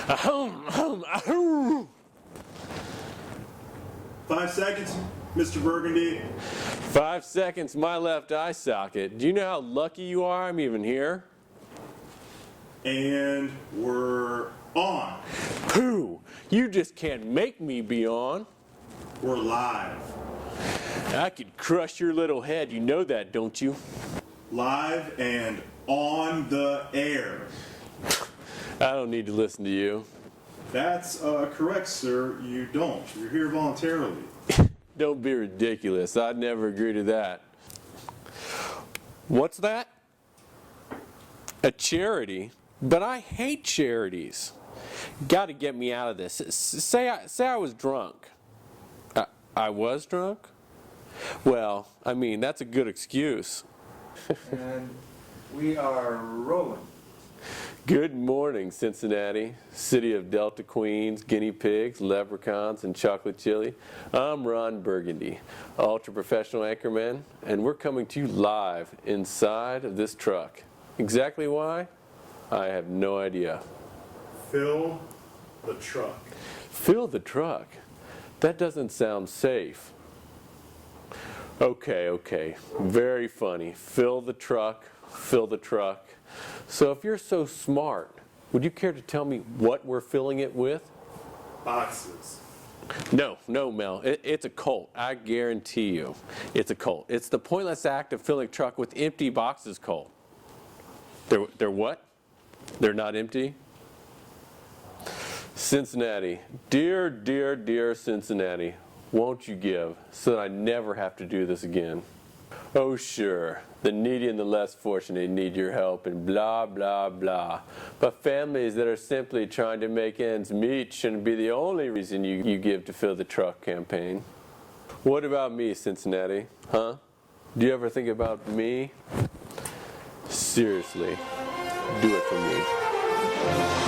Ahem, ahem, ahem. 5 seconds, Mr. Burgundy. 5 seconds, my left eye socket. Do you know how lucky you are I'm even here? And we're on. Pooh! You just can't make me be on. We're live. I could crush your little head, you know that, don't you? Live and on the air. I don't need to listen to you. That's correct, sir. You don't. You're here voluntarily. Don't be ridiculous. I'd never agree to that. What's that? A charity? But I hate charities. Got to get me out of this. Say I was drunk. I was drunk? Well, I mean, that's a good excuse. And we are rolling. Good morning, Cincinnati, city of Delta Queens, guinea pigs, leprechauns, and chocolate chili. I'm Ron Burgundy, ultra-professional anchorman, and we're coming to you live inside of this truck. Exactly why? I have no idea. Fill the truck. Fill the truck? That doesn't sound safe. Okay, very funny. Fill the truck, fill the truck. So if you're so smart, would you care to tell me what we're filling it with? Boxes. No, Mel. It's a cult. I guarantee you. It's a cult. It's the pointless act of filling a truck with empty boxes cult. They're what? They're not empty? Cincinnati. Dear Cincinnati, won't you give so that I never have to do this again? Oh sure, the needy and the less fortunate need your help and blah blah blah. But families that are simply trying to make ends meet shouldn't be the only reason you give to Fill the Truck campaign. What about me, Cincinnati? Huh? Do you ever think about me? Seriously, do it for me.